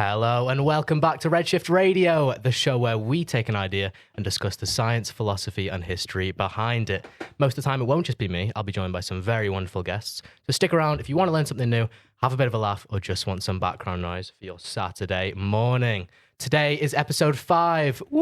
Hello and welcome back to Redshift Radio, the show where we take an idea and discuss the science, philosophy and history behind it. Most of the time it won't just be me, I'll be joined by some very wonderful guests. So stick around if you want to learn something new, have a bit of a laugh or just want some background noise for your Saturday morning. Today is episode 5. Woo!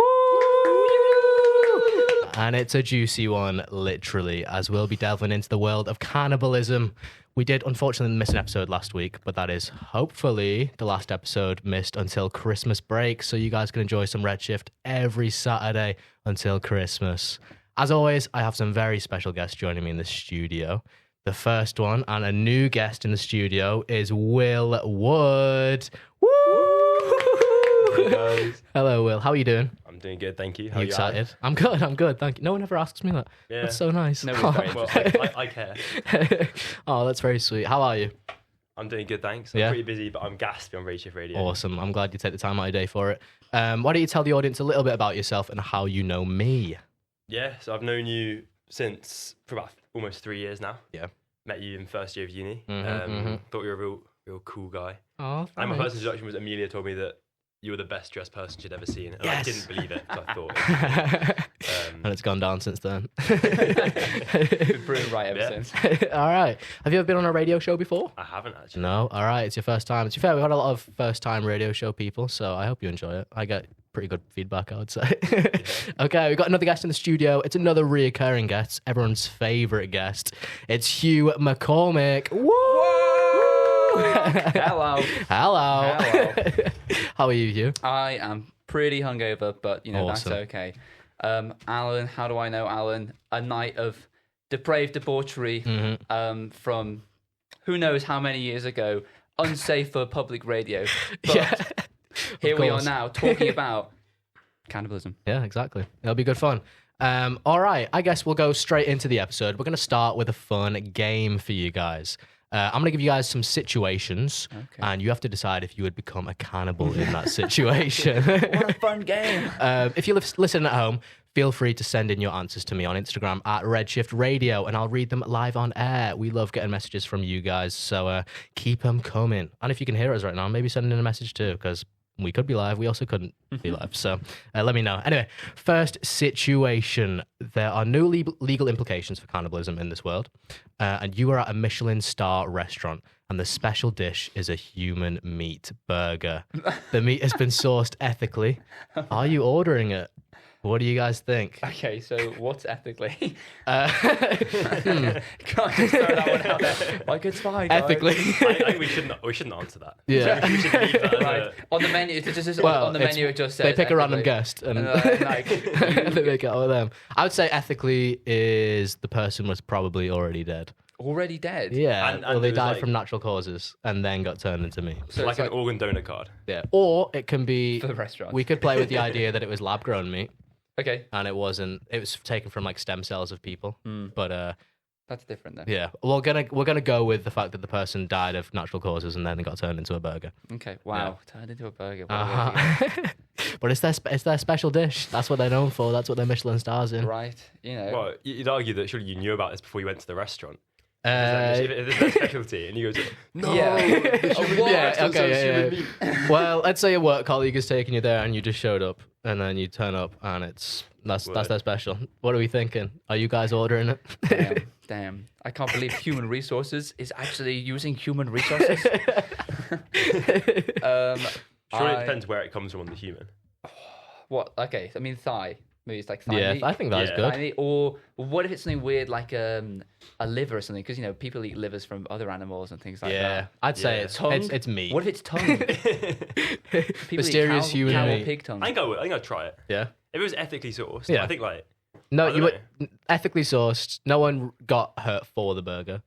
And it's a juicy one, literally, as we'll be delving into the world of cannibalism. We did, unfortunately, miss an episode last week, but that is hopefully the last episode missed until Christmas break, so you guys can enjoy some Redshift every Saturday until Christmas. As always, I have some very special guests joining me in the studio. The first one, and a new guest in the studio, is Will Wood. Woo! Hey guys. Hello, Will. How are you doing? I'm doing good, thank you. How Are you excited? I'm good, thank you. No one ever asks me that. Yeah. That's so nice. No, very Well, I care. Oh, that's very sweet. How are you? I'm doing good, thanks. I'm Yeah? pretty busy, but I'm gassed on Redshift Radio. Awesome. I'm glad you take the time out of your day for it. Why don't you tell the audience a little bit about yourself and how you know me? Yeah, so I've known you since for about almost 3 years now. Yeah. Met you in first year of uni. Mhm. Thought you were a real cool guy. Oh, And my first introduction was Amelia told me that you were the best dressed person she'd ever seen. And Yes. I didn't believe it, but I thought. And it's gone down since then. Been proven right ever Yeah. since. All right. Have you ever been on a radio show before? I haven't actually. No? All right. It's your first time. To be fair, we've had a lot of first-time radio show people, so I hope you enjoy it. I get pretty good feedback, I would say. Okay, we've got another guest in the studio. It's another reoccurring guest, everyone's favourite guest. It's Hugh McCormick. Woo! Hello. Hello. Hello. How are you, Hugh? I am pretty hungover, but Awesome. that's okay. Alan, how do I know Alan? A night of depraved debauchery from who knows how many years ago, unsafe for public radio. But Yeah. here we are course. now talking about cannibalism. Yeah, exactly. It'll be good fun. All right, I guess we'll go straight into the episode. We're going to start with a fun game for you guys. I'm going to give you guys some situations, and you have to decide if you would become a cannibal in that situation. What a fun game. If you're listening at home, feel free to send in your answers to me on Instagram at Redshift Radio, and I'll read them live on air. We love getting messages from you guys, so keep them coming. And if you can hear us right now, maybe send in a message too, because we could be live. We also couldn't be live. So let me know. Anyway, first situation. There are no legal implications for cannibalism in this world. And you are at a Michelin star restaurant and the special dish is a human meat burger. The meat has been sourced ethically. Are you ordering it? What do you guys think? Okay, so what's ethically? Uh, Can't just throw that one out there. Like, it's fine, guys. ethically. I think we shouldn't answer that. Yeah. We should leave that as Right. a- On the menu, it's just Well, on the it's- menu, it just says They pick a random ethically. guest and Like, they make it out of them. I would say ethically is the person was probably already dead. already dead. Yeah, And or they it was died like- from natural causes and then got turned into meat. So like it's an organ donor card. Yeah, or it can be. for the restaurant. We could play with the idea that it was lab grown meat Okay, and it wasn't. It was taken from like stem cells of people. But that's different then. yeah, we're gonna go with the fact that the person died of natural causes and then got turned into a burger. Okay, wow, turned into a burger. What a way to Uh-huh. But it's their special dish. That's what they're known for. That's what their Michelin stars in. go. Right, you know. Well, you'd argue that surely you knew about this before you went to the restaurant. Uh, If there's a specialty and you go, no, Yeah. the human meat Yeah, restaurant okay, sells yeah, human yeah. meat. Well, let's say a work colleague is taking you there and you just showed up and then you turn up and that's Word. their special. What are we thinking? Are you guys ordering it? Damn. I can't believe human resources is actually using human resources. Surely it depends where it comes from on the human. What? Okay, I mean thigh. Maybe it's like thigh Yeah, meat. I think that's Yeah. good. Thigh meat, or what if it's something weird like a liver or something? Because people eat livers from other animals and things like Yeah, that. I'd say Yeah. it's Tongue? it's meat. What if it's tongue? People Mysterious eat human cow meat. or pig tongue. I think I'd try it. Yeah. If it was ethically sourced, Yeah. I think like No, I you don't were ethically sourced. No one got hurt for the burger,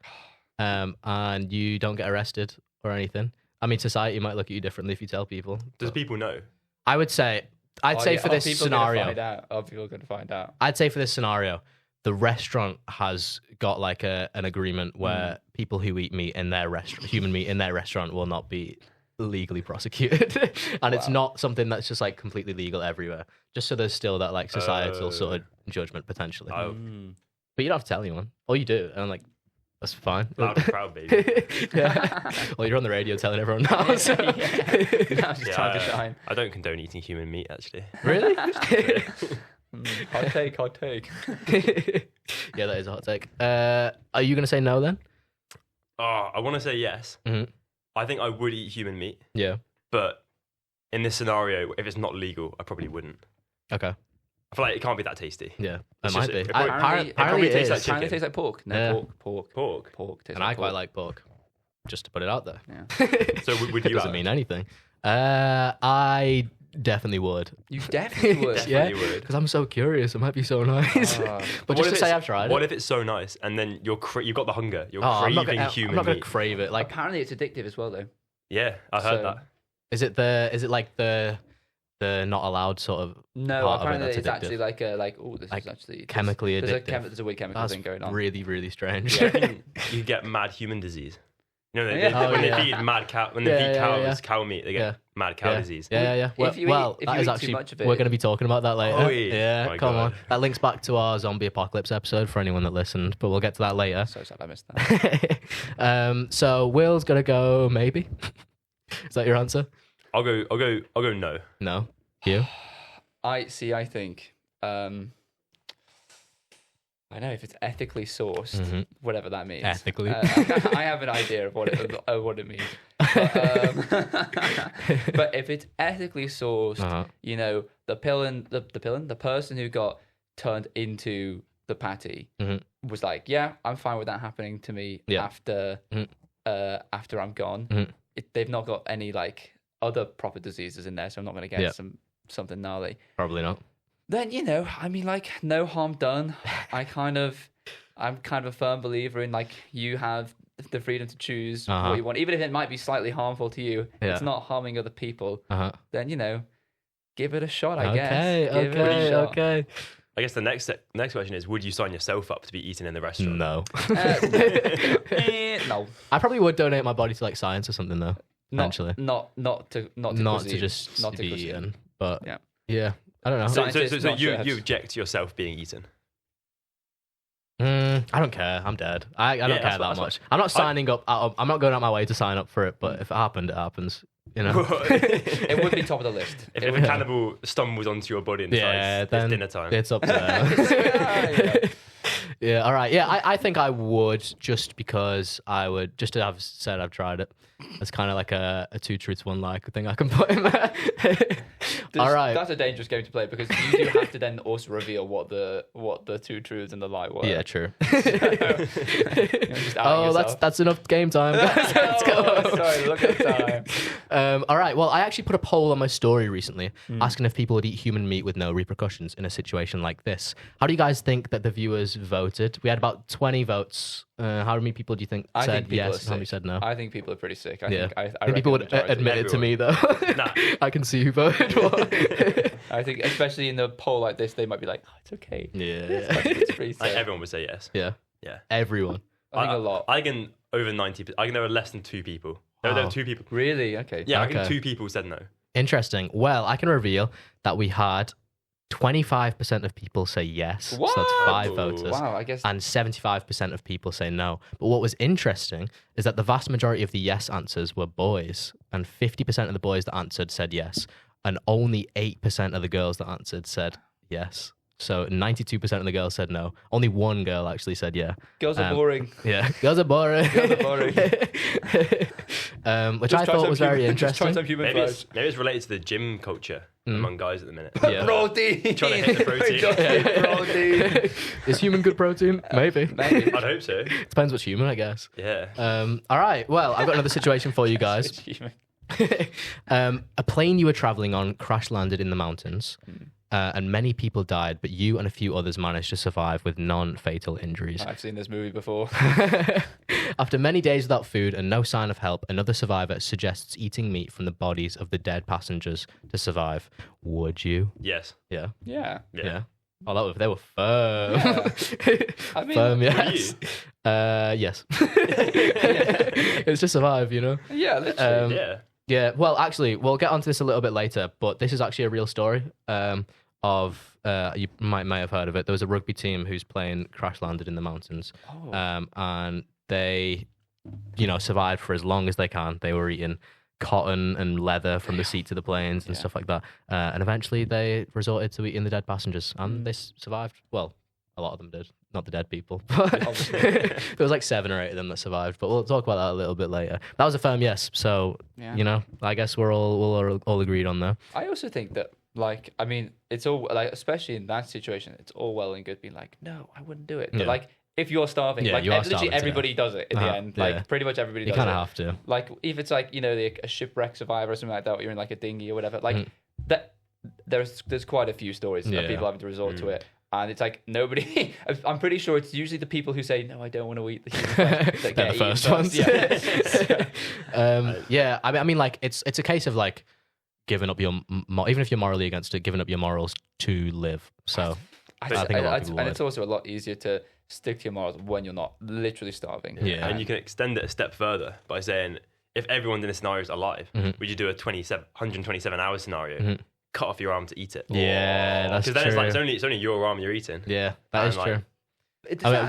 and you don't get arrested or anything. I mean, society might look at you differently if you tell people. does but people know? I would say, I'd say for this scenario, Are people going to find out? I'd say for this scenario, the restaurant has got like an agreement where people who eat meat in their restaurant, human meat in their restaurant, will not be legally prosecuted, and it's not something that's just like completely legal everywhere. Just so there's still that like societal sort of judgment potentially. Oh. But you don't have to tell anyone, or you do, and like That's fine. Loud and proud, baby. Yeah. Well, you're on the radio telling everyone now. So. Now it's just time to shine. I don't condone eating human meat, actually. Really? Hot take, hot take. Yeah, that is a hot take. Are you going to say no then? Oh, I want to say yes. Mhm. I think I would eat human meat, Yeah. but in this scenario, if it's not legal, I probably wouldn't. Okay. I feel like it can't be that tasty. Yeah, It's it might just- be. it probably- Apparently, Apparently it tastes is. like apparently it chicken. tastes like pork. No, Yeah. pork. Pork. Tastes And I like quite pork. like pork. Just to put it out there. Yeah. So would It you doesn't have mean it? anything. I definitely would. You definitely would. Yeah, Definitely would. because I'm so curious. It might be so nice. Ah. But What just if to say it's- I've tried What it. if it's so nice and then you've got the hunger? You're I'm not craving gonna, human I'm not gonna meat. crave it. Like, Apparently it's addictive as well, though. Yeah, I heard So- that. is it like the not allowed sort of No, part of it apparently that's it's actually addictive? this Like is actually chemically there's addictive? there's a weird chemical That's thing going on. really, really strange. Yeah. You get mad human disease. You know, Yeah. when Oh, yeah. they feed mad cow, when Yeah, they feed yeah, cows yeah. cow meat, they get Yeah. mad cow Yeah. disease. Yeah. Well, If you well, eat that is too actually much of it- we're going to be talking about that later. Oh, yeah, my come on. God. That links back to our zombie apocalypse episode for anyone that listened, but we'll get to that later. So sad I missed that. So Will's gonna go maybe. Is that your answer? I'll go no. No. You? I think I know if it's ethically sourced, Mhm. whatever that means. Ethically. I have an idea of what it means. But if it's ethically sourced, Uh-huh. you know, the person who got turned into the patty Mhm. was like, yeah, I'm fine with that happening to me Yeah. after Mhm. After I'm gone. Mhm. They've not got any like other proper diseases in there, so I'm not going to get Yeah. something gnarly. Probably not. Then I mean, like, no harm done. I'm kind of a firm believer in like you have the freedom to choose Uh-huh. what you want, even if it might be slightly harmful to you. Yeah. It's not harming other people. Uh-huh. Then give it a shot. I guess. Okay. Give it a shot. Okay. I guess the next question is: would you sign yourself up to be eaten in the restaurant? No. No, I probably would donate my body to like science or something though. Eventually. not to Not cuisine. to just not to be cuisine. eaten. But Yeah. yeah. I don't know. So Scientists, not you chefs. object to yourself being eaten? I don't care. I'm dead. I don't Yeah, care that's that what- much. I'm not signing up. I'm not going out my way to sign up for it. But if it happened, it happens. You know. It would be top of the list. If a cannibal stumbles onto your body and Yeah, decides then it's dinner time. it's up to them. Yeah. Yeah, all right. Yeah, I think I would just because I would just to have said I've tried it. It's kind of like a two truths one lie thing I can put in there. All right. That's a dangerous game to play because you do have to then also reveal what the two truths and the lie were. Yeah, true. Just outing Oh, yourself. that's enough game time, guys. Let's go. Oh, sorry, look at the time. All right. Well, I actually put a poll on my story recently asking if people would eat human meat with no repercussions in a situation like this. How do you guys think that the viewers voted? We had about 20 votes. How many people do you think I said think people yes? are How many sick. said no? I think people are pretty sick. I Yeah. think I think people reckon would the majority- admit it to me, though. Nah. I can see who voted what. I think, especially in the poll like this, they might be like, "Oh, it's okay." Yeah. It's pretty Like sick. everyone would say yes. Yeah. Yeah. Everyone. I think a lot. I can over 90. I can there were less than 2 people. There were Oh. 2 people. Really? Okay. Yeah, I Okay. think 2 people said no. Interesting. Well, I can reveal that we had 25% of people say yes. So that's What? 5 Ooh. voters. Wow. I guess. And 75% of people say no. But what was interesting is that the vast majority of the yes answers were boys, and 50% of the boys that answered said yes, and only 8% of the girls that answered said yes. So 92% of the girls said no. Only one girl actually said yeah. Girls are boring. Yeah, girls are boring. Girls are boring. Which Just I try thought some was very human- just try interesting. some human Maybe flesh. it's related to the gym culture among guys at the minute. Yeah. Protein. Trying to hit the protein. Just hit protein. Is human good protein? Maybe. Maybe. I'd hope so. Depends what's human, I guess. Yeah. All right. Well, I've got another situation for you guys. It's human. A plane you were traveling on crash landed in the mountains, and many people died, but you and a few others managed to survive with non-fatal injuries. I've seen this movie before. After many days without food and no sign of help, another survivor suggests eating meat from the bodies of the dead passengers to survive. Would you? Yes. Yeah. Yeah. Yeah. Oh, they were firm. Yeah. I mean, Firm, were yes. Yes. It's just survive, you know? Yeah, literally. Yeah. Yeah, well, actually, we'll get onto this a little bit later, but this is actually a real story of, you may have heard of it. There was a rugby team whose plane crash landed in the mountains. Oh. And they, survived for as long as they can. They were eating cotton and leather from the seats of the planes and stuff like that. And eventually they resorted to eating the dead passengers, and they survived. Well, a lot of them did, not the dead people. But there was like 7 or 8 of them that survived. But we'll talk about that a little bit later. That was a firm yes. So, I guess we're all agreed on that. I also think that, like, I mean, it's all, like, especially in that situation, it's all well and good being like, no, I wouldn't do it. But, like, if you're starving, like, you are literally starving everybody does it in the end. Like, pretty much everybody does it. You kind of have to. Like, if it's like, a shipwreck survivor or something like that, or you're in like a dinghy or whatever, like, that there's quite a people having to resort to it. And it's like nobody. I'm pretty sure it's usually the people who say no, I don't want to eat the human flesh that They're get the first eaten ones. Yeah. I mean, like it's a case of like giving up your even if you're morally against it, giving up your morals to live. So I think a lot of people and would. it's also a lot easier to stick to your morals when you're not literally starving. Yeah, and you can extend it a step further by saying if everyone in the scenario is alive, would you do a 127-hour scenario? Cut off your arm to eat it. Yeah, that's true. Because then it's like it's only your arm you're eating. Yeah, that is true.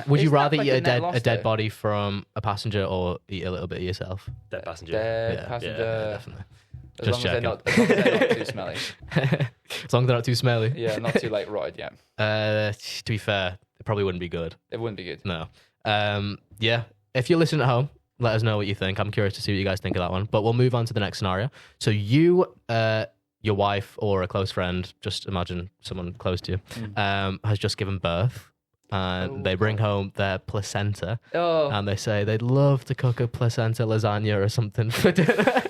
Would you rather eat a dead body from a passenger or eat a little bit of yourself? Dead passenger. Passenger. Yeah, definitely. As long as they're not too smelly. As long as they're not too smelly. Yeah, not too like rotted. Yeah. To be fair, it probably wouldn't be good. It wouldn't be good. No. Yeah. If you're listening at home, let us know what you think. I'm curious to see what you guys think of that one. But we'll move on to the next scenario. So you, your wife or a close friend, just imagine someone close to you, has just given birth. And they bring home their placenta. Oh. And they say they'd love to cook a placenta lasagna or something for dinner.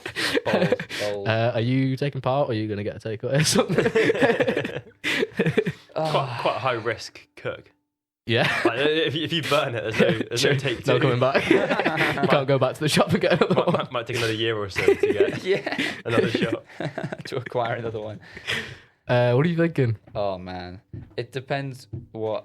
Bold. Are you taking part, or are you going to get a takeaway or something? Quite a high risk cook. Yeah. Like, if you burn it, there's no take two. No coming back. You can't go back to the shop and get another one. Might take another year or so to get another shot. To acquire another one. What are you thinking? Oh man, it depends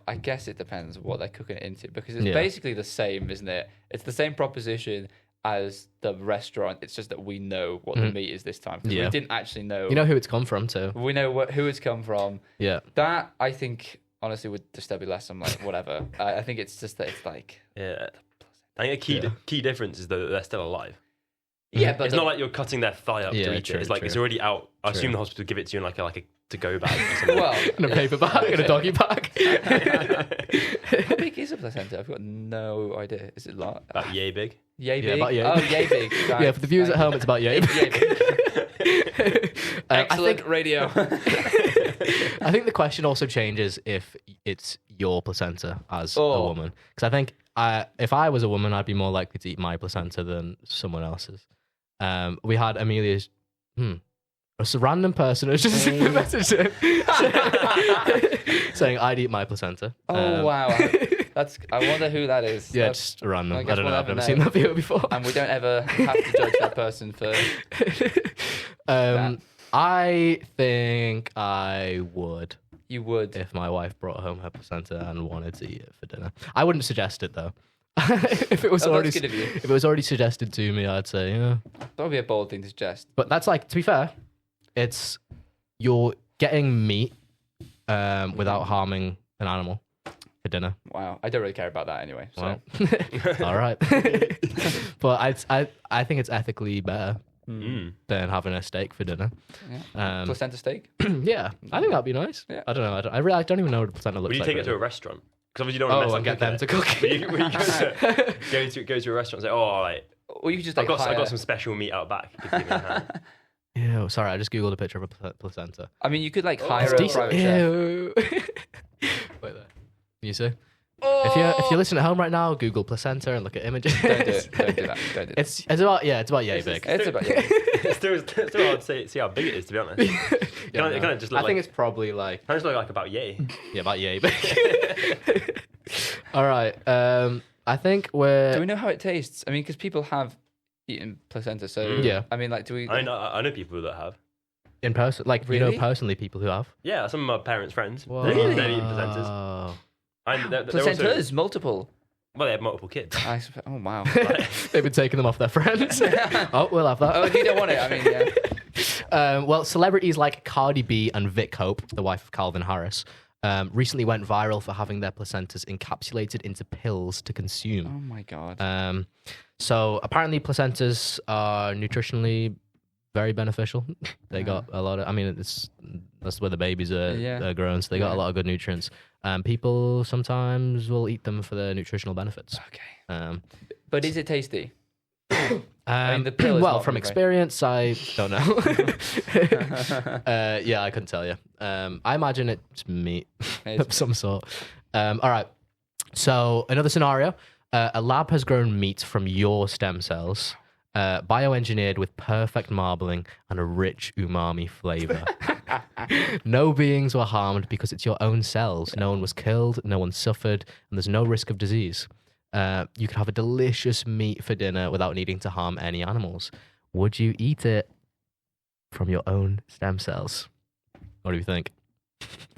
I guess it depends what they're cooking it into, because it's basically the same, isn't it? It's the same proposition as the restaurant. It's just that we know what the meat is this time. We didn't actually know. You know who it's come from too. We know who it's come from. Yeah. That, I think, honestly, would just be less. I'm like, whatever. I think it's just that it's like. Yeah. I think a key difference is that they're still alive. Yeah, but it's not like you're cutting their thigh up to eat it. It's like it's already out. I assume the hospital give it to you in like a to-go bag or something. Well, in a paper bag, in a doggy bag. How big is a placenta? I've got no idea. Is it like about yay big? Yay big? About yay Oh, big. yay big. Right. Yeah, for the viewers at home, it's about yay big. Yay big. Excellent radio. I think the question also changes if it's your placenta as a woman. Because I think if I was a woman, I'd be more likely to eat my placenta than someone else's. We had Amelia's... a random person who's just messaged saying I'd eat my placenta. Oh, wow. I wonder who that is. Yeah, just random. I don't know. I've never know. seen that video before. And we don't ever have to judge that person for that. I think I would. You would. If my wife brought home her placenta and wanted to eat it for dinner. I wouldn't suggest it though. If it was already suggested to me, I'd say, yeah. That would be a bold thing to suggest. But that's like, to be fair, you're getting meat without harming an animal for dinner. Wow, I don't really care about that anyway. So. Well, all right. But I think it's ethically better than having a steak for dinner. Yeah. Placenta steak? Yeah, I think that'd be nice. Yeah. I don't know. I don't even know what a placenta looks like. Would you take it to a restaurant? Because obviously you don't want to mess and get them to cook it. You go to a restaurant and say, or you could just I got some special meat out back. You could give me a hand. Ew, sorry, I just googled a picture of a placenta. I mean, you could hire a private chef. Ew. Wait there. You see? If you listen at home right now, Google placenta and look at images. Don't do it. Don't do that. Don't do that. It's about yay big. It's about yay. It's still hard to see how big it is, to be honest. It kind of just look I think it's probably like... Kind of look like about yay. Yeah, about yay big. All right. I think Do we know how it tastes? I mean, because people have eaten placenta, so... Yeah. I mean, do we... I know people that have. In person? Like, really? You know personally people who have? Yeah, some of my parents' friends. Whoa. They've eaten placentas. Placentas? Also, multiple? Well, they have multiple kids. Oh, wow. They've been taking them off their friends. Oh, we'll have that. Oh, if you don't want it, I mean, yeah. Well, celebrities like Cardi B and Vic Hope, the wife of Calvin Harris, recently went viral for having their placentas encapsulated into pills to consume. Oh my god. So apparently placentas are nutritionally very beneficial. They got a lot of, I mean, that's where the babies are grown, so they got a lot of good nutrients. People sometimes will eat them for their nutritional benefits. Okay. But is it tasty? I mean, the pill is well, not from really experience, I don't know. Yeah, I couldn't tell you. I imagine it's meat of some sort. All right. So another scenario. A lab has grown meat from your stem cells, bioengineered with perfect marbling and a rich umami flavor. No beings were harmed because it's your own cells. No one was killed, no one suffered, and there's no risk of disease. You could have a delicious meat for dinner without needing to harm any animals. Would you eat it from your own stem cells? What do you think?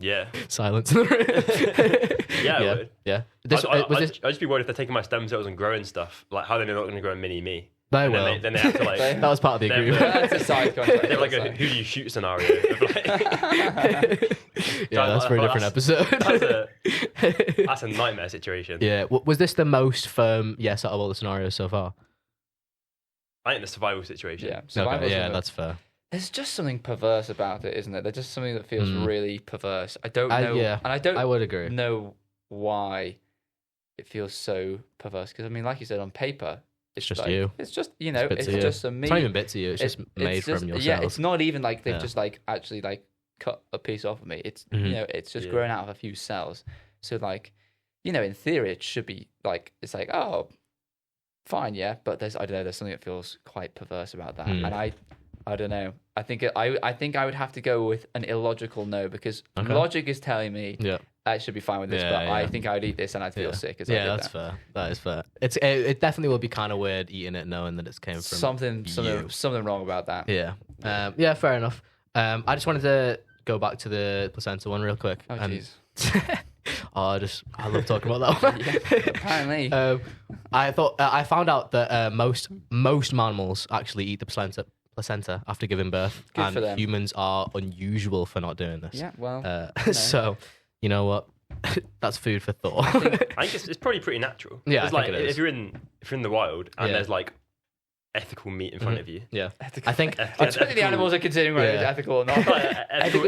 Yeah. Silence in the room. Yeah, I would. Yeah. I'd just be worried if they're taking my stem cells and growing stuff. Like, how are they not going to grow a mini me? They And will. Then they have to like. That was part of the agreement. That's a side contract. They have like a who do you shoot scenario. Of like, Yeah, that's for a different episode. That's a nightmare situation. Yeah. Was this the most firm yes out of all the scenarios so far? I think the survival situation. Yeah. Okay, survival's yeah, a- that's fair. There's just something perverse about it, isn't there? There's just something that feels really perverse. I don't know. Yeah, and I don't I would agree. know why it feels so perverse. Because, I mean, like you said, on paper, It's just like, you. It's just, you know, bits it's of you. just a meat. It's not even bits of you. It's just made from your cells. It's not even like they've Yeah. just like actually like cut a piece off of me. It's Mhm. you know, it's just grown out of a few cells. So like, you know, in theory, it should be like it's like oh, fine, yeah. But I don't know. There's something that feels quite perverse about that, and I don't know. I think I would have to go with an illogical no because logic is telling me I should be fine with this, but I think I would eat this and I'd feel sick. As I did that's that. fair. That is fair. It definitely would be kind of weird eating it knowing that it's came from something wrong about that. Yeah. Yeah. Fair enough. I just wanted to go back to the placenta one real quick. Oh jeez. I love talking about that one. Yeah, apparently. I found out that most mammals actually eat the placenta after giving birth, Good for and them. humans are unusual for not doing this. Yeah, well, So you know what? That's food for thought. I think it's probably pretty natural. Yeah, it's I like think it is. if you're in the wild and there's like ethical meat in front of you. Yeah, ethical. I think I don't think the animals are considering whether it's ethical or not.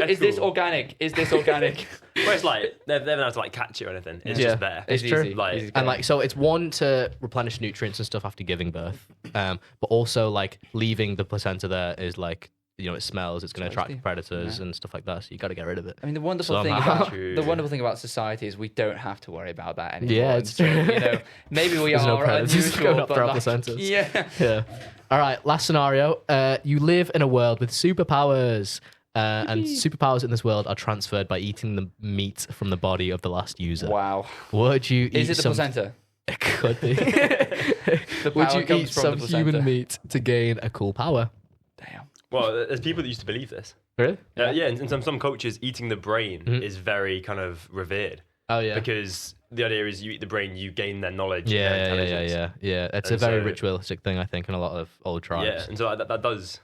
Is this organic? Is this organic? Where it's like they don't have to like catch it or anything. It's just there. It's Easy, true. easy And like, so it's one to replenish nutrients and stuff after giving birth, but also like leaving the placenta there is like, you know, it smells. It's going to attract predators and stuff like that. So you got to get rid of it. I mean, the wonderful thing about society is we don't have to worry about that anymore. Yeah, it's true. You know, maybe we There's are no predators unusual, going but after our like, placentas. yeah. Yeah. All right. Last scenario. You live in a world with superpowers. And superpowers in this world are transferred by eating the meat from the body of the last user. Wow. Would you eat Is it the placenta? It could be. The Would power you comes eat from some the placenta. human meat to gain a cool power? Damn. Well, there's people that used to believe this. Really? Yeah, in some cultures, eating the brain is very kind of revered. Oh yeah. Because the idea is you eat the brain, you gain their knowledge. Yeah. their intelligence. It's And a very so- ritualistic thing, I think, in a lot of old tribes. Yeah, and so that does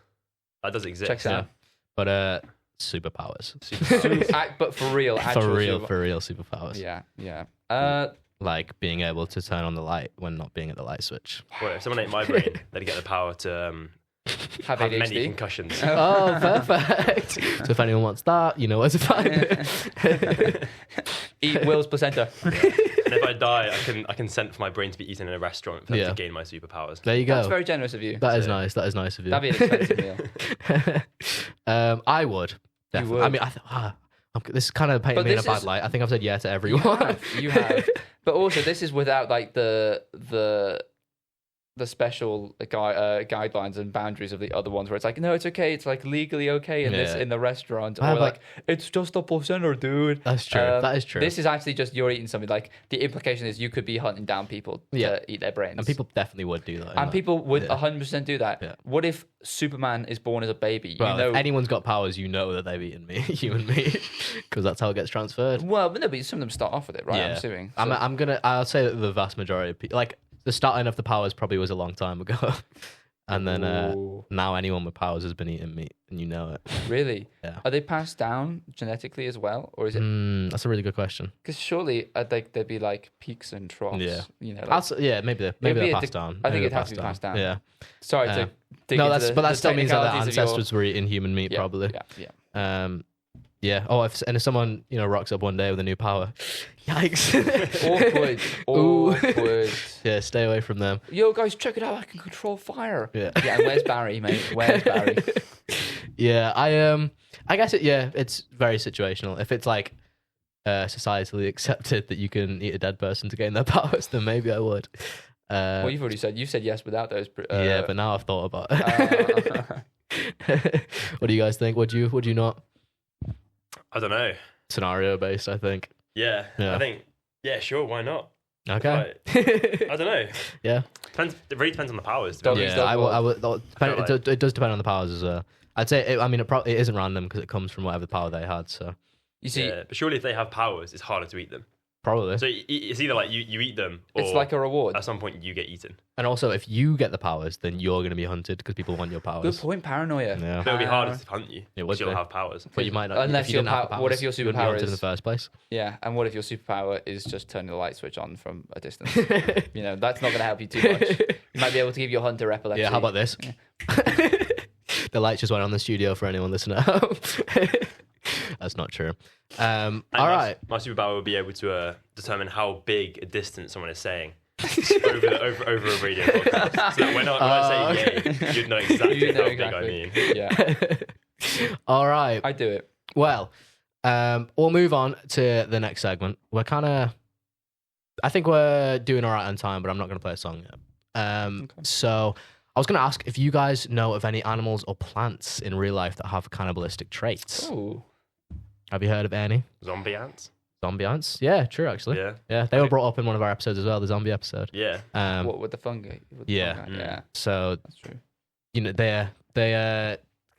exist. Checks out. But superpowers. But for real, actual For real superpowers. Yeah. Like being able to turn on the light when not being at the light switch. Well, if someone ate my brain, they'd get the power to Have have many ADHD. concussions. Oh, perfect. So if anyone wants that, you know where to find it. Eat Will's placenta. And if I die, I can send for my brain to be eaten in a restaurant for them to gain my superpowers. There you go. That's very generous of you. That is nice. That is nice of you. That'd be an expensive meal. I would. Definitely. would. I mean, this is kind of painting But me in a this bad is- light. I think I've said yeah to everyone. You have. But also, this is without like the special guidelines and boundaries of the other ones, where it's like, no, it's okay. It's like legally okay in this in the restaurant, or like it's just a placenta, dude. That's true. That is true. This is actually just you're eating something. Like the implication is you could be hunting down people to eat their brains, and people definitely would do that. And people would 100% do that. Yeah. What if Superman is born as a baby? Well, you know, if anyone's got powers, you know that they've eaten human meat, because that's how it gets transferred. well, but no, but some of them start off with it, right? Yeah. I'm assuming. I'll say that the vast majority of people, like the starting of the powers, probably was a long time ago. And then Ooh. now anyone with powers has been eating meat, and you know it. Really? Yeah. Are they passed down genetically as well, or is it? That's a really good question. Because surely, there'd be like peaks and troughs. Yeah. You know. Like, maybe It'd be they're a passed down. I think Maybe it'd they're have to be passed down. Yeah. sorry to dig No, into that still means that their technicalities of your- ancestors were eating human meat, probably. Yeah. Yeah. Oh, if someone rocks up one day with a new power, yikes. Awkward. Yeah, stay away from them. Yo, guys, check it out! I can control fire. Yeah. Yeah. And where's Barry, mate? Where's Barry? Yeah, I guess it's very situational. If it's like societally accepted that you can eat a dead person to gain their powers, then maybe I would. Well, you've already said yes without those. Yeah, but now I've thought about it. What do you guys think? Would you not? I don't know. Scenario based, I think. Yeah. I think. Yeah, sure. Why not? Okay. I don't know. Yeah. Depends. It really depends on the powers. Doggies, Yeah, I would. like- It does depend on the powers as well. I'd say. It isn't random because it comes from whatever power they had. So You see, Yeah, but surely if they have powers, it's harder to eat them. probably. So it's either like you eat them, or it's like a reward. at some point you get eaten. And also, if you get the powers, then you're going to be hunted because people want your Good powers. point. Paranoia. Yeah. But it'll be harder to hunt you. It would because you'll be. have powers. But you might not. Unless if you your didn't have pow- the what if powers, your you wouldn't be superpower hunted in the is- first place? Yeah, and what if your superpower is just turning the light switch on from a distance? You know, that's not going to help you too much. You might be able to give your hunter epilepsy. Yeah, how about this? The lights just went on the studio for anyone listening at home. That's not true. All right. My superpower would be able to determine how big a distance someone is saying over a radio podcast. So that when I say yay, you'd know exactly You know how big I exactly. mean. Yeah, All right. I do it. Well, we'll move on to the next segment. I think we're doing all right on time, but I'm not going to play a song yet. So I was going to ask if you guys know of any animals or plants in real life that have cannibalistic traits. Ooh. Have you heard of any? Zombie ants? Zombie ants? Yeah, true, actually. Yeah. They were brought up in one of our episodes as well, the zombie episode. Yeah. What with the fungi? With the yeah. fungi? Yeah, So, that's true.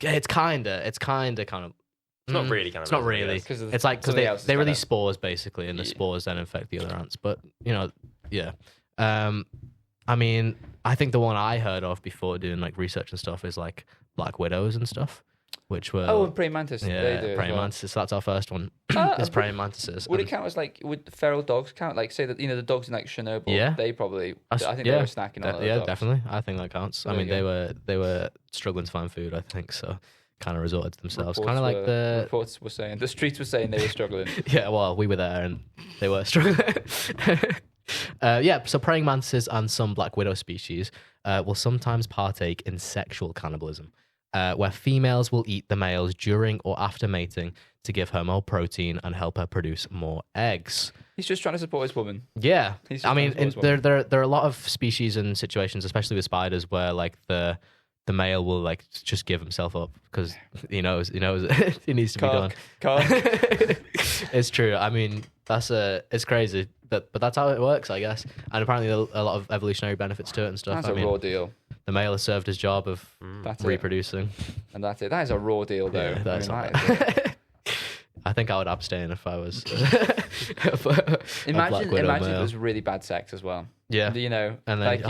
it's kind of. It's not really kind of. It's not really. Because It's like because something else is they release better. spores basically, and the Yeah. spores then infect the other ants. But yeah. I mean, I think the one I heard of before doing like research and stuff is like black widows and stuff, which were and praying mantis. They do as praying well. mantises. So that's our first one. Is praying mantises. Would it And- count as like would feral dogs count? Like say that the dogs in like Chernobyl. Yeah. They probably. I think yeah, they were snacking on those yeah, dogs. definitely. I think that counts. There I mean, you go. they were struggling to find food. I think so. Kind of resorted to themselves. Kind Reports of like the reports were saying the streets were saying they were struggling. yeah. Well, we were there and they were struggling. So praying mantises and some black widow species will sometimes partake in sexual cannibalism, where females will eat the males during or after mating to give her more protein and help her produce more eggs. He's just trying to support his woman. Yeah, He's just I mean, trying to support his woman. there are a lot of species and situations, especially with spiders, where like the male will like just give himself up because he knows it needs to be done. Cock. It's true. I mean, it's crazy, but that's how it works, I guess. And apparently, a lot of evolutionary benefits to it and stuff. That's I a mean, raw deal. the male has served his job of That's it. reproducing. And that's it. That is a raw deal, though. Yeah, that's I mean, not that is it. bad. I think I would abstain if I was. Imagine if it was really bad sex as well. Yeah. You know, And then, like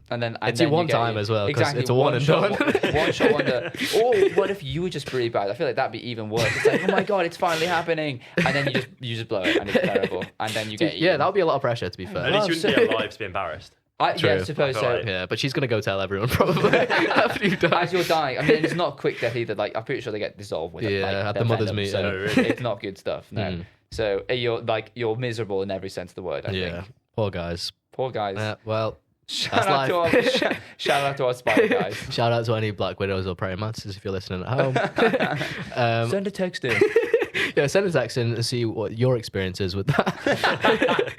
and then it's then your one you get time as well, 'cause Exactly, it's a one and shot, done. one shot wonder. Or what if you were just really bad? I feel like that'd be even worse. It's like, oh my god, it's finally happening, and then you just blow it, and it's terrible, and then you get yeah, eaten. that would be a lot of pressure, to be fair. At least you wouldn't be alive to be embarrassed. Yeah, I True. suppose I so. feel like- Yeah, but she's gonna go tell everyone probably after you die. As you're dying, I mean, it's not quick death either. Like, I'm pretty sure they get dissolved with it. Yeah, like, at their the mother's venom, meeting. so Oh, really? it's not good stuff. No. Mm. So you're miserable in every sense of the word. I Yeah, think. poor guys. Poor guys. Well, Shout that's out to life. our shout out to our spider guys. shout out to any black widows or praying mantises if you're listening at home. Send a text in. Yeah, send a text in and see what your experience is with that.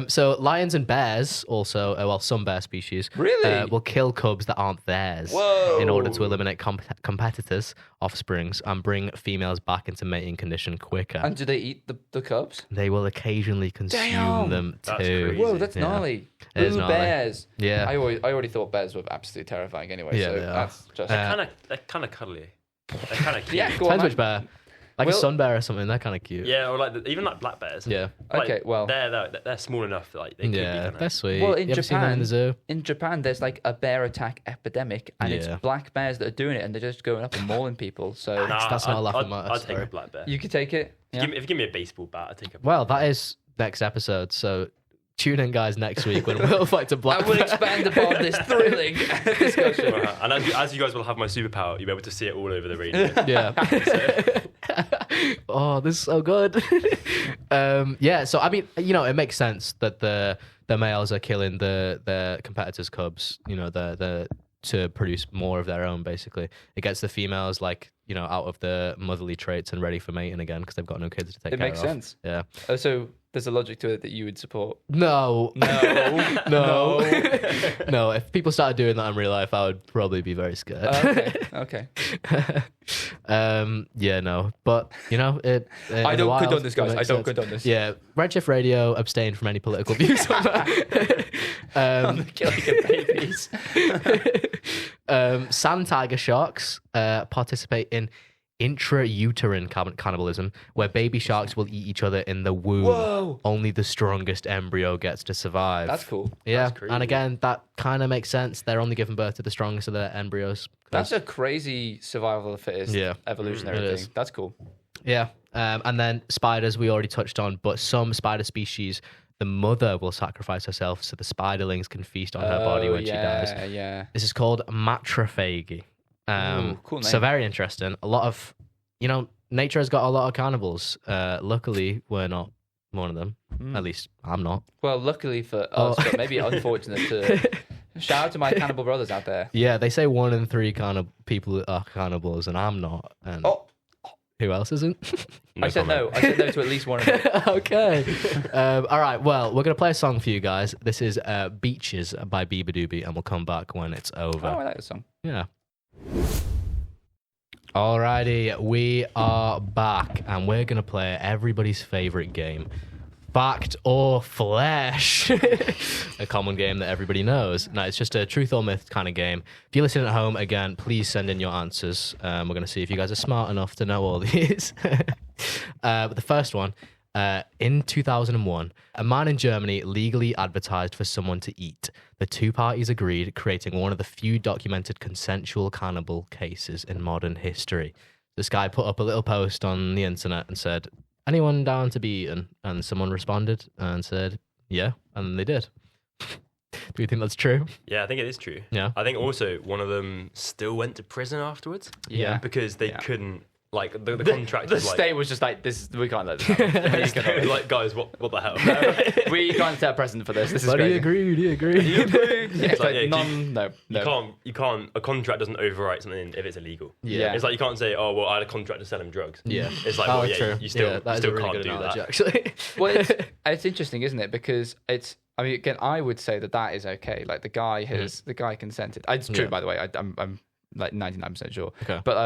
So lions and bears also, some bear species, Really? will kill cubs that aren't theirs Whoa. in order to eliminate competitors' offsprings and bring females back into mating condition quicker. And do they eat the cubs? They will occasionally consume Damn. them That's too. crazy. Whoa, that's Yeah. gnarly. It is Ooh, gnarly. bears. Yeah. I already thought bears were absolutely terrifying anyway. Yeah, so they are. that's just They're kind of cuddly. They're kind of cute. yeah. Cool, Depends man. which bear. Like a sun bear or something. They're kind of cute. Yeah, or like even like black bears. Yeah. Like, Okay, well, they're small enough that like they could be Yeah, kinda- they're sweet. well, in you ever seen them in Japan, the zoo? there's like a bear attack epidemic, and it's Yeah. black bears that are doing it, and they're just going up and mauling people. So Nah, That's not a laughing I'd matter, take sorry. a black bear. you could take it. Yeah. If you give me a baseball bat, I'd take a. Well, that is next episode. So tune in, guys, next week when we'll fight a black I will bear. expand upon this thrilling discussion. And as you guys will have my superpower, you'll be able to see it all over the radio. Yeah. Oh, this is so good. Yeah. So I mean, it makes sense that the males are killing the competitors' cubs. The to produce more of their own. Basically, it gets the females out of the motherly traits and ready for mating again because they've got no kids to take It care makes of. sense. Yeah. So there's a logic to it that you would support. No. No. No. No. If people started doing that in real life, I would probably be very scared. Okay. Yeah, no. But, it. I don't condone this, guys. I don't condone this. Yeah. Redshift Radio abstained from any political views on that. I'm killing babies. Sand tiger sharks participate in intrauterine cannibalism, where baby sharks will eat each other in the womb. Whoa. Only the strongest embryo gets to survive. That's cool. Yeah, That's crazy. and again, that kind of makes sense. They're only giving birth to the strongest of their embryos. That's a crazy survival of the fittest evolutionary it thing. is. That's cool. Yeah, and then spiders we already touched on, but some spider species, the mother will sacrifice herself so the spiderlings can feast on her body when she dies. Yeah. This is called matrophagy. Ooh, cool So name. very interesting. A lot of, nature has got a lot of cannibals. Luckily, we're not one of them. At least I'm not. Well, luckily for us, but maybe unfortunate to. Shout out to my cannibal brothers out there. Yeah, they say 1 in 3 people are cannibals, and I'm not. And Oh, who else isn't? I said no. I said no to at least one of them. Okay. All right. Well, we're going to play a song for you guys. This is Beaches by Biba Doobie, and we'll come back when it's over. Oh, I like the song. Yeah. Alrighty, we are back, and we're going to play everybody's favorite game, Fact or Flesh. A common game that everybody knows. Now, it's just a truth or myth kind of game. If you're listening at home, again, please send in your answers. We're going to see if you guys are smart enough to know all these. But the first one, in 2001, a man in Germany legally advertised for someone to eat. The two parties agreed, creating one of the few documented consensual cannibal cases in modern history. This guy put up a little post on the internet and said, "Anyone down to be eaten?" And someone responded and said, "Yeah," and they did. Do you think that's true? Yeah, I think it is true. Yeah. I think also one of them still went to prison afterwards. Yeah. Because they Yeah. couldn't, like, the contract The was like, state was just like, we can't let this happen. like, guys, what the hell? We can't set a precedent for this. This is But he crazy. agreed, he agreed. Yeah, it's like, like, yeah, no. You can't, a contract doesn't overwrite something if it's illegal. Yeah. It's like you can't say, oh, well, I had a contract to sell him drugs. Yeah. It's like, Oh, well, yeah, true. you still, that you is still a really can't good do analogy, that. actually. Well, it's interesting, isn't it? Because I mean, again, I would say that is okay. Like the guy consented. It's true, Yeah. by the way. I'm like 99% sure. Okay. But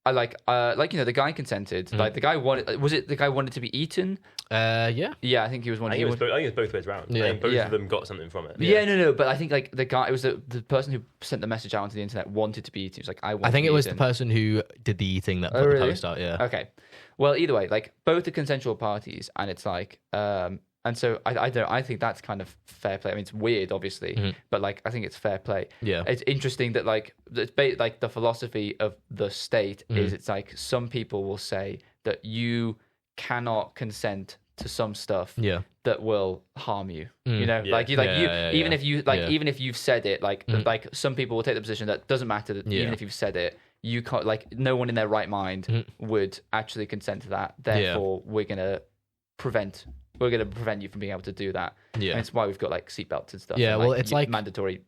I like the guy consented. Like the guy wanted. Was it the guy wanted to be eaten? Yeah. Yeah, I think he was I one. think, He it was was. both, I think it was both ways around. Yeah. I think both Yeah. of them got something from it. Yeah, no. But I think like the guy, it was the person who sent the message out onto the internet wanted to be eaten. He was like, I want. I think to it be was the eaten. person who did the eating that put Oh, the really? post out, yeah. Okay. Well, either way, like both are consensual parties, and it's like, and so I don't. I think that's kind of fair play. I mean, it's weird, obviously, but like I think it's fair play. Yeah. It's interesting that like like the philosophy of the state is it's like some people will say that you cannot consent to some stuff Yeah. that will harm you. You know, Yeah. like Yeah, even yeah. if you like Yeah. even if you've said it, like like some people will take the position that doesn't matter that Yeah. even if you've said it, you can't, like no one in their right mind would actually consent to that. Therefore, we're gonna prevent you from being able to do that. Yeah. And it's why we've got like seatbelts and stuff. Yeah, and, well, it's like- mandatory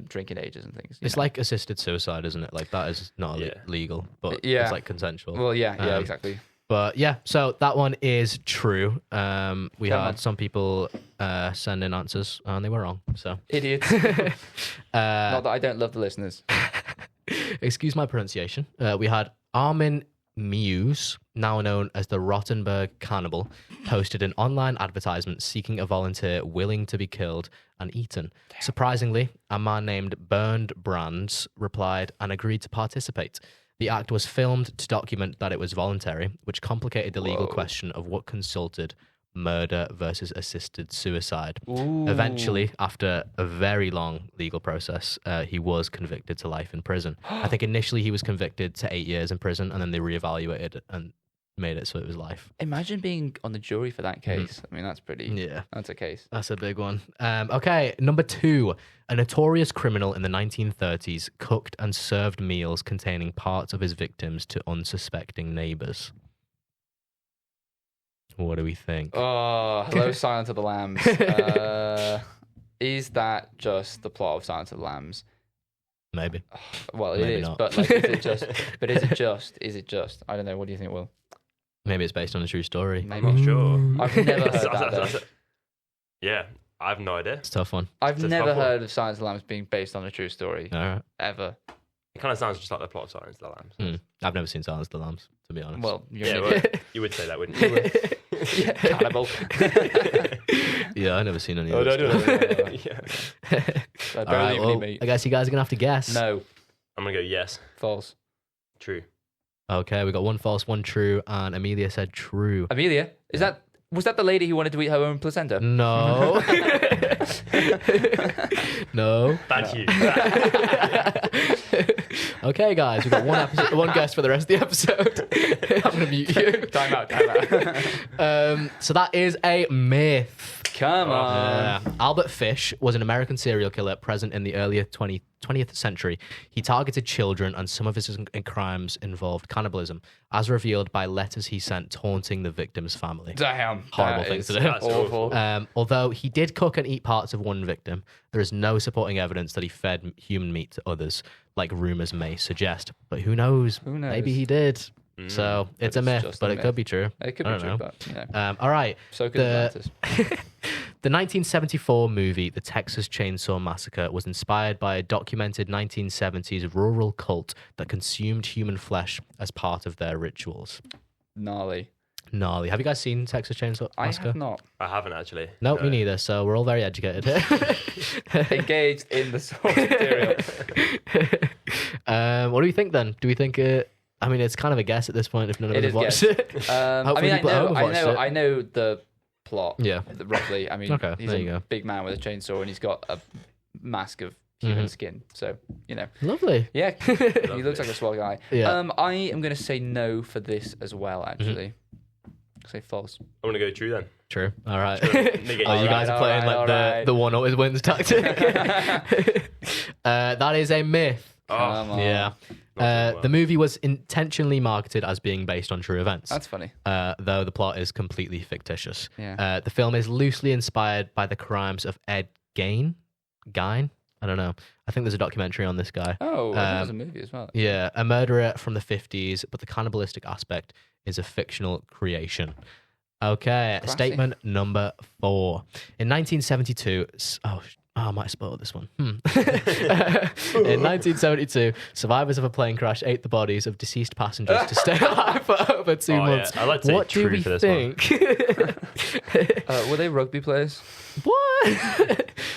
drinking ages and things. you It's know? like assisted suicide, isn't it? Like that is not Yeah. legal, but Yeah. it's like consensual. well, yeah, exactly. But yeah, so that one is true. We Come had on. some people send in answers and they were wrong. So Idiots. Not that I don't love the listeners. excuse my pronunciation. We had Armin Muse, now known as the Rottenberg Cannibal, posted an online advertisement seeking a volunteer willing to be killed and eaten. Surprisingly, a man named Bernd Brands replied and agreed to participate. The act was filmed to document that it was voluntary, which complicated the legal Whoa. question of what consulted murder versus assisted suicide. Ooh. Eventually, after a very long legal process, he was convicted to life in prison. I think initially he was convicted to 8 years in prison, and then they reevaluated and made it so it was life. Imagine being on the jury for that case. I mean, that's pretty. Yeah. That's a case. That's a big one. Okay, number 2. A notorious criminal in the 1930s cooked and served meals containing parts of his victims to unsuspecting neighbors. What do we think? Oh, hello, Silence of the Lambs. Is that just the plot of Silence of the Lambs? Maybe. Well, it Maybe is, not. but like, is it just? But is it just? Is it just? I don't know. What do you think, Will? Maybe it's based on a true story. Maybe. I'm not sure. I've never heard that. Though. Yeah, I have no idea. It's a tough one. I've It's a never tough one. heard of Silence of the Lambs being based on a true story All right. ever. It kind of sounds just like the plot of Silence of the Lambs. I've never seen Silence of the Lambs, to be honest. Well, you're Yeah, an well, idiot. you would say that, wouldn't you? Yeah, cannibal. Yeah, I've never seen any of Oh, this no, stuff. Yeah. All right, well, I guess you guys are going to have to guess. No, I'm going to go yes. false. True. Okay, we got one false, one true, and Amelia said true. Amelia, was that the lady who wanted to eat her own placenta? No. No. Bad you. Okay, guys, we've got one guest for the rest of the episode. I'm going to mute you. Time out. So that is a myth. Come on. Albert Fish was an American serial killer present in the earlier 20th century. He targeted children, and some of his crimes involved cannibalism, as revealed by letters he sent taunting the victim's family. Damn. Horrible that thing is to do. That's awful. Although he did cook and eat parts of one victim, there is no supporting evidence that he fed human meat to others, like rumors may suggest. But who knows? Who knows? Maybe he did. So it's a it's myth, just but a it myth. could be true. It could I be don't true, know. but you know. All right. So could Atlantis. The 1974 movie, The Texas Chainsaw Massacre, was inspired by a documented 1970s rural cult that consumed human flesh as part of their rituals. Gnarly. Gnarly. Have you guys seen Texas Chainsaw I Massacre? have not I haven't actually. No, me neither. So we're all very educated here. engaged in the source material. What do we think then? Do we think I mean, it's kind of a guess at this point if none of It us is have watched guess. it. I Hopefully mean, people at home have watched it. I know the plot. Yeah. Roughly. I mean, Okay, he's there a you go. big man with a chainsaw and he's got a mask of human skin. So, you know. Lovely. Yeah, he looks like a swell guy. Yeah. I am going to say no for this as well, actually. Say false. I'm going to go true then. True. All right. Negate Oh, you you. guys are playing alright, like alright. the one always wins tactic. That is a myth. Come on. Yeah. well. The movie was intentionally marketed as being based on true events. That's funny. Though the plot is completely fictitious. Yeah. The film is loosely inspired by the crimes of Ed Gein? I don't know. I think there's a documentary on this guy. Oh, I think there's a movie as well. Yeah, a murderer from the 50s, but the cannibalistic aspect is a fictional creation. Okay, Classy. statement number 4. In 1972, I might have spoiled this one. In 1972, survivors of a plane crash ate the bodies of deceased passengers to stay alive for over 2 months. Yeah. I'd like to say What do true we for this think? Were they rugby players? What?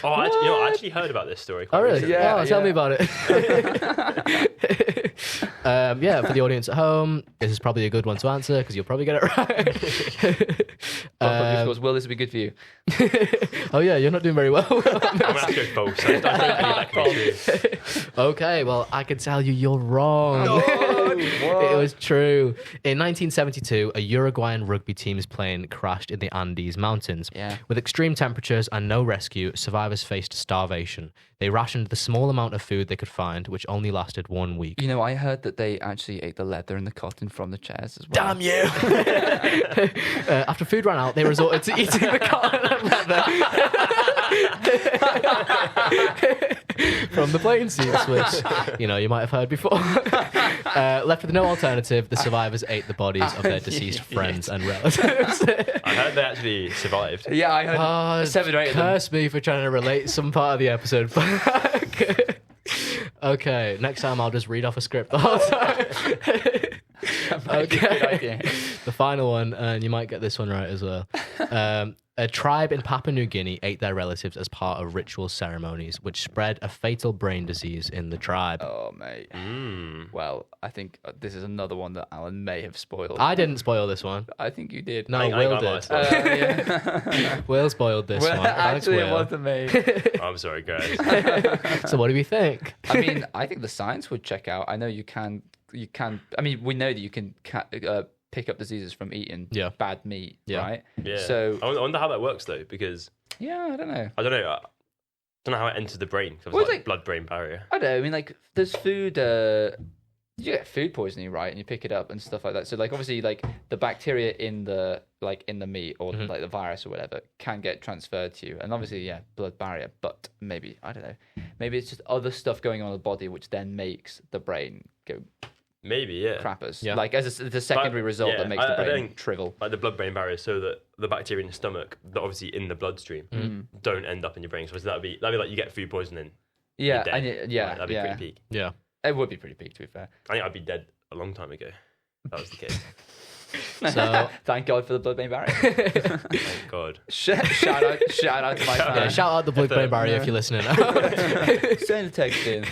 I actually heard about this story. Quite Oh, really? recently. Yeah, Tell me yeah. about it. For the audience at home, this is probably a good one to answer because you'll probably get it right. Scores. Will, this would be good for you. Oh, yeah, you're not doing very well. I'm going to have to go false. I don't believe that can be true. Okay, well, I can tell you you're wrong. It was true. In 1972, a Uruguayan rugby team's plane crashed in the Andes Mountains. Yeah. With extreme temperatures and no rescue, survivors faced starvation. They rationed the small amount of food they could find, which only lasted 1 week. You know, I heard that they actually ate the leather and the cotton from the chairs as well. Damn you! After food ran out, they resorted to eating the cotton and leather from the plane seats, which, you might have heard before. Left with no alternative, the survivors ate the bodies of their deceased friends and relatives. I heard they actually survived. Yeah, I heard 7 or 8 of them. Curse me for trying to relate some part of the episode back. Okay, next time I'll just read off a script the whole time. Might be a good idea. The final one, and you might get this one right as well. A tribe in Papua New Guinea ate their relatives as part of ritual ceremonies, which spread a fatal brain disease in the tribe. Oh, mate. Well, I think this is another one that Alan may have spoiled. I didn't spoil this one. I think you did. No, I Will got did. Yeah. Will spoiled this Well, one. Thanks, actually, it Will. wasn't me. I'm sorry, guys. So what do we think? I mean, I think the science would check out. I know you can. I mean, we know that you can pick up diseases from eating bad meat, right? Yeah. So I wonder how that works though, because yeah, I don't know. I don't know how it enters the brain. So Well, it's it's like blood-brain barrier. I don't know. I mean, like, there's food. You get food poisoning, right? And you pick it up and stuff like that. So, like, obviously, like the bacteria in the meat or like the virus or whatever can get transferred to you. And obviously, yeah, blood barrier. But maybe I don't know. Maybe it's just other stuff going on in the body which then makes the brain go Maybe, yeah. crappers. Yeah. Like as the secondary result that makes the I brain think, shrivel. like the blood-brain barrier, so that the bacteria in the stomach, that obviously in the bloodstream, don't end up in your brain. So that'd be like you get food poisoning. Yeah, you're dead. and yeah, Like, that'd be pretty peak. Yeah. It would be pretty peak, to be fair. I think I'd be dead a long time ago. If that was the case. So Thank God for the blood-brain barrier. Thank God. shout out to my yeah, fans. shout out the blood-brain barrier if you're listening. Send a text in.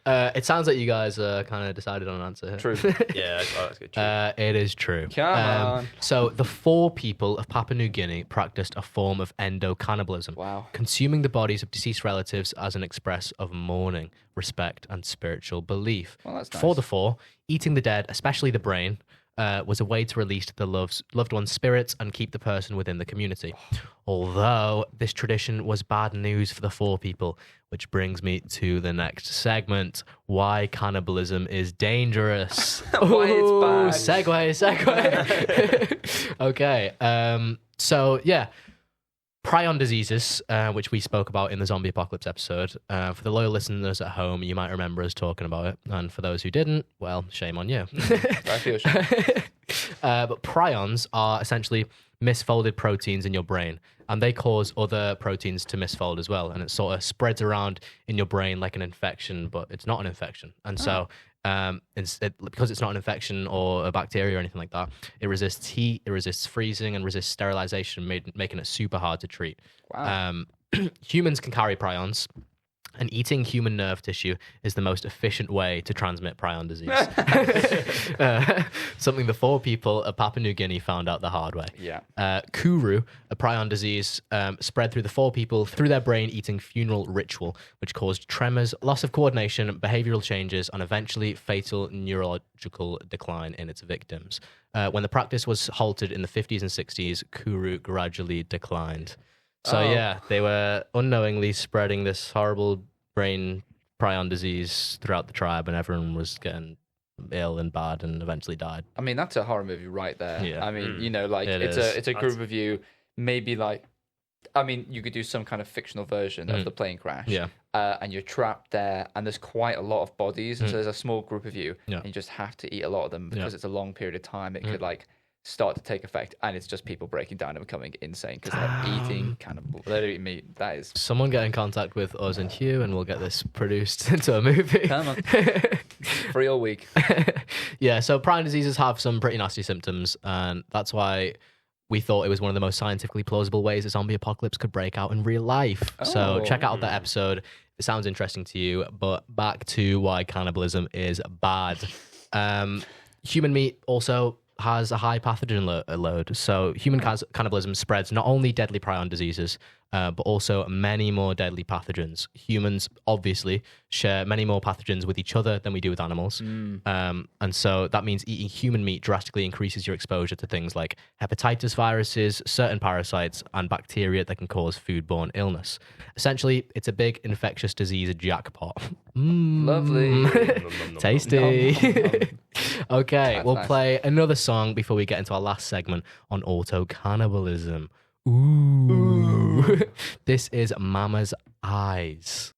It sounds like you guys kind of decided on an answer here. True. Yeah, that's good. True. It is true. Come on. So the 4 people of Papua New Guinea practiced a form of endo-cannibalism, Wow. consuming the bodies of deceased relatives as an express of mourning, respect, and spiritual belief. Well, that's For nice. the 4, eating the dead, especially the brain, was a way to release the loved one's spirits and keep the person within the community. Although this tradition was bad news for the 4 people, which brings me to the next segment: why cannibalism is dangerous. Why it's Ooh, bad. Segue. Okay. So yeah. Prion diseases, which we spoke about in the zombie apocalypse episode. For the loyal listeners at home, you might remember us talking about it. And for those who didn't, well, shame on you. I feel shame. But prions are essentially misfolded proteins in your brain, and they cause other proteins to misfold as well. And it sort of spreads around in your brain like an infection, but it's not an infection. And so because it's not an infection or a bacteria or anything like that, it resists heat, it resists freezing, and resists sterilization, making it super hard to treat. Wow. Humans can carry prions, and eating human nerve tissue is the most efficient way to transmit prion disease. Something the 4 people of Papua New Guinea found out the hard way. Yeah. Kuru, a prion disease, spread through the 4 people through their brain eating funeral ritual, which caused tremors, loss of coordination, behavioral changes, and eventually fatal neurological decline in its victims. When the practice was halted in the 50s and 60s, Kuru gradually declined. So yeah, they were unknowingly spreading this horrible brain prion disease throughout the tribe, and everyone was getting ill and bad and eventually died. I mean, that's a horror movie right there. Yeah. I mean, you know, like It it's is. a group of you, maybe like, I mean, you could do some kind of fictional version of the plane crash. Yeah. And you're trapped there, and there's quite a lot of bodies, and so there's a small group of you, Yeah. and you just have to eat a lot of them because Yeah. it's a long period of time. It could like start to take effect, and it's just people breaking down and becoming insane because they're eating cannibal. They're eating meat. That is. Someone get in contact with us and Hugh, and we'll get this produced into a movie. Come on. Free all week. Yeah, so prion diseases have some pretty nasty symptoms, and that's why we thought it was one of the most scientifically plausible ways a zombie apocalypse could break out in real life. So Oh. check out that episode. It sounds interesting to you, but back to why cannibalism is bad. Human meat also has a high pathogen load. So human cannibalism spreads not only deadly prion diseases, but also many more deadly pathogens. Humans obviously share many more pathogens with each other than we do with animals. And so that means eating human meat drastically increases your exposure to things like hepatitis viruses, certain parasites, and bacteria that can cause foodborne illness. Essentially, it's a big infectious disease jackpot. Lovely. Tasty. Okay, That's we'll nice. play another song before we get into our last segment on auto-cannibalism. Ooh. This is Mama's Eyes.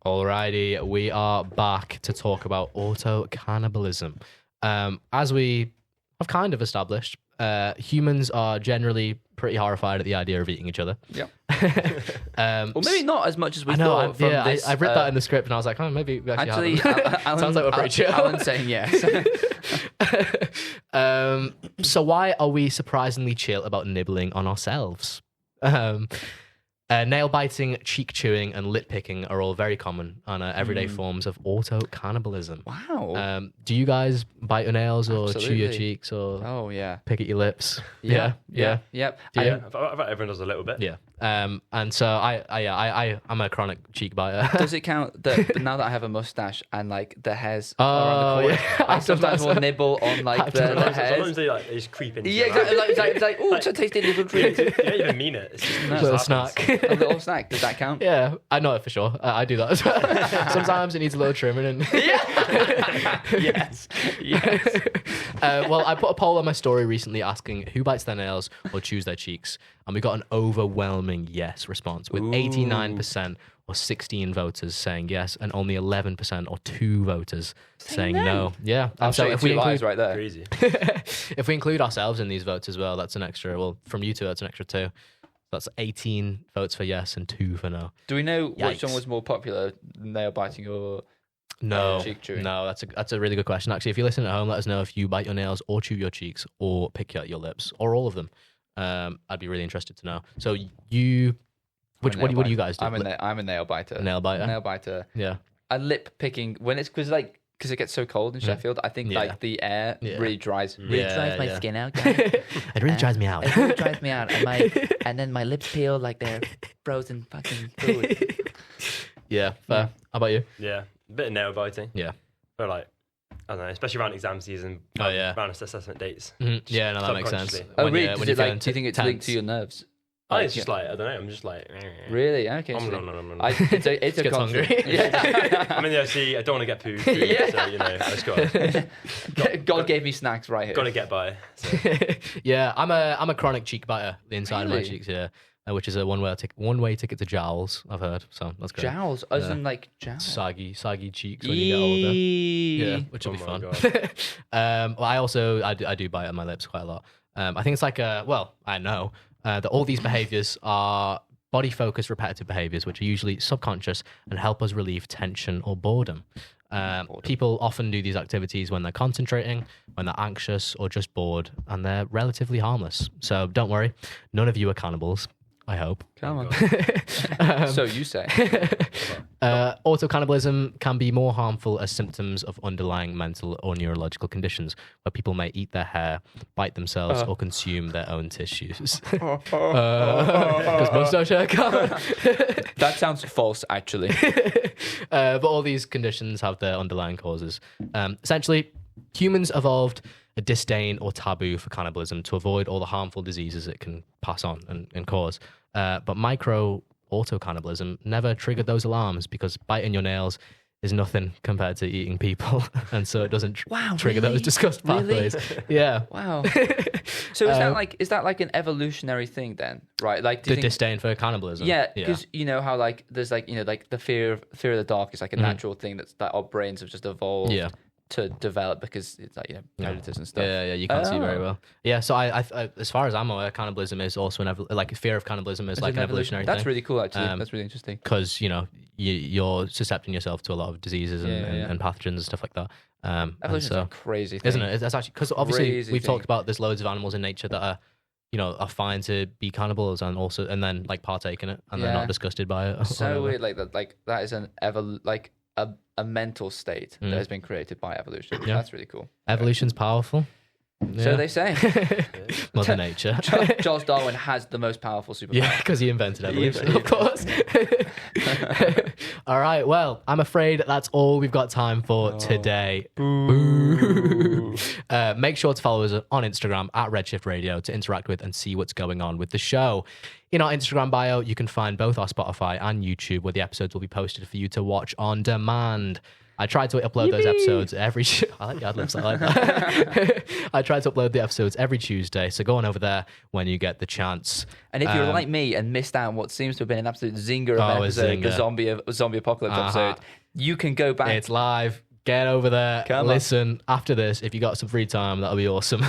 Alrighty, we are back to talk about auto-cannibalism. As we have kind of established, humans are generally pretty horrified at the idea of eating each other. Yeah. Well, Well, maybe not as much as we I know. thought from this. I read that in the script, and I was like, oh, maybe we actually Alan, Sounds like we're pretty chill. Alan's saying yes. So why are we surprisingly chill about nibbling on ourselves? Nail biting, cheek chewing, and lip picking are all very common and are everyday forms of auto-cannibalism. Wow. Do you guys bite your nails or chew your Absolutely. cheeks or Oh yeah. pick at your lips? Yep. Yeah. Yep. Do you? I bet everyone does a little bit. Yeah. And so I'm a chronic cheek biter. Does it count that now that I have a mustache and like the hairs Oh, around the corner, yeah. I sometimes will nibble on like I've the done that. hairs. Sometimes they just creep into Yeah, your mouth. exactly. It's like, oh, it's a tasty little treat. You don't even mean it. It's just, it A just little happens. snack. A little snack. Does that count? Yeah, I know it for sure. I do that as well. Sometimes it needs a little trimming. And Yes. Yes. well, I put a poll on my story recently asking who bites their nails or chews their cheeks, and we got an overwhelming yes response with 89% or 16 voters saying yes, and only 11% or 2 voters saying no. Yeah, I'll and show so you if we two lies include right there. Crazy. if we include ourselves in these votes as well, that's an extra. Well, from you two, that's an extra 2. That's 18 votes for yes and 2 for no. Do we know which Yikes. one was more popular, nail biting or No, cheek chewing? no, that's a really good question. Actually, if you listen at home, let us know if you bite your nails or chew your cheeks or pick at your lips or all of them. I'd be really interested to know. So you, what do you guys do? I'm a nail biter. A nail biter? Nail biter. Yeah. A lip picking when it's because it gets so cold in Sheffield. I think Yeah. like the air Yeah. really dries Yeah, my yeah. skin out. guys. It really drives me out. It really dries me out, and then my lips peel like they're frozen fucking food. Yeah, fair. How about you? Yeah. A bit of nail biting. Yeah. But like, I don't know, especially around exam season. Oh, yeah. Around assessment dates. Yeah, no, that makes sense. Subconsciously. Oh When really? you're- Does when it you're like? Do you think it's linked to your nerves? Oh, it's just like, I don't know, I'm just like... Really? Okay. Oh, so- no. It's a Gets constant. hungry. Yeah. I mean, yeah, see, I don't want to get poo, Yeah. so, you know, I just God gave me snacks right here. got to get by. So. Yeah, I'm a chronic cheek biter. The inside of my Really? cheeks, yeah, which is a one-way ticket to jowls. I've heard, so that's great. Jowls, as Yeah. in like jowls. Saggy cheeks when you get older. Yeah, which will be Oh fun. my Well, I do bite on my lips quite a lot. I think it's like I know that all these behaviors are body-focused repetitive behaviors, which are usually subconscious and help us relieve tension or boredom. People often do these activities when they're concentrating, when they're anxious, or just bored, and they're relatively harmless. So don't worry, none of you are cannibals. I hope. Come on. So you say. Auto-cannibalism can be more harmful as symptoms of underlying mental or neurological conditions, where people may eat their hair, bite themselves, or consume their own tissues. Because mustache hair can't. That sounds false, actually. But all these conditions have their underlying causes. Essentially, humans evolved a disdain or taboo for cannibalism to avoid all the harmful diseases it can pass on and cause. But micro auto-cannibalism never triggered those alarms because biting your nails is nothing compared to eating people. And so it doesn't trigger really? those disgust Really? pathways. Yeah. Wow. So is that like an evolutionary thing then, right? Like do The you think, disdain for cannibalism. yeah, because you know how like there's like like the fear of the dark is like a natural thing that our brains have just evolved Yeah. to develop because it's like predators and stuff. Yeah, you can't see very Oh. well. Yeah, so I as far as I'm aware, cannibalism is also like fear of cannibalism is like an evolutionary That's thing. really cool, actually. That's really interesting. Because you're suscepting yourself to a lot of diseases and pathogens and stuff like that. And Evolution's so, a crazy thing, isn't it? That's actually because obviously Crazy we've thing. talked about there's loads of animals in nature that are are fine to be cannibals and then like partake in it and they're Yeah. not disgusted by it. or So whatever. weird, like that is an a mental state that has been created by evolution. Yeah. That's really cool. Evolution's powerful. So Yeah. they say. Mother Nature. Charles Darwin has the most powerful superpower. Yeah, because he invented evolution, He of course. All right, well, I'm afraid that's all we've got time for today. Boo. Make sure to follow us on Instagram at Redshift Radio to interact with and see what's going on with the show. In our Instagram bio, you can find both our Spotify and YouTube, where the episodes will be posted for you to watch on demand. I tried to upload those episodes every... I like the ad-libs, I like that. I tried to upload the episodes every Tuesday, so go on over there when you get the chance. And if you're like me and missed out on what seems to have been an absolute zinger of an Oh, a episode, zinger. the zombie apocalypse episode, you can go back. It's live. Get over there. Come on. Listen, after this, if you got some free time, that'll be awesome.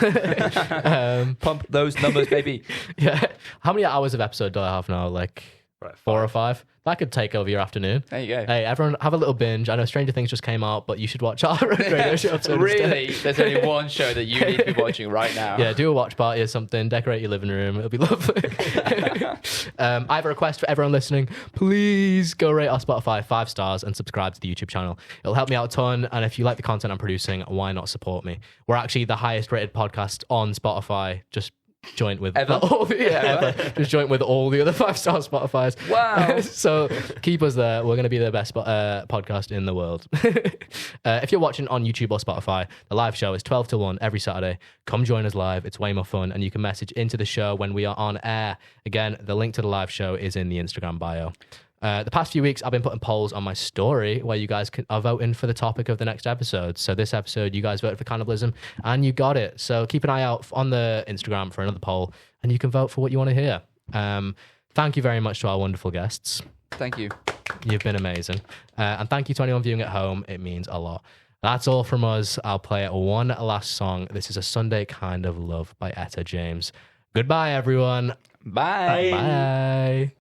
Pump those numbers, baby. Yeah. How many hours of episode do I have now? Like Right, 4 or 5? That could take over your afternoon. There you go. Hey, everyone, have a little binge. I know Stranger Things just came out, but you should watch our radio show episode Really? instead. There's only one show that you need to be watching right now. Yeah, do a watch party or something. Decorate your living room. It'll be lovely. I have a request for everyone listening. Please go rate our Spotify 5 stars and subscribe to the YouTube channel. It'll help me out a ton. And if you like the content I'm producing, why not support me? We're actually the highest rated podcast on Spotify. Just joint with Ever? Just joint with all the other 5-star Spotifys. Wow. So keep us there. We're going to be the best podcast in the world. If you're watching on YouTube or Spotify, the live show is 12 to 1 every Saturday. Come join us live. It's way more fun. And you can message into the show when we are on air. Again, the link to the live show is in the Instagram bio. The past few weeks, I've been putting polls on my story where you guys are voting for the topic of the next episode. So this episode, you guys voted for cannibalism and you got it. So keep an eye out on the Instagram for another poll and you can vote for what you want to hear. Thank you very much to our wonderful guests. Thank you. You've been amazing. And thank you to anyone viewing at home. It means a lot. That's all from us. I'll play one last song. This is A Sunday Kind of Love by Etta James. Goodbye, everyone. Bye. Bye.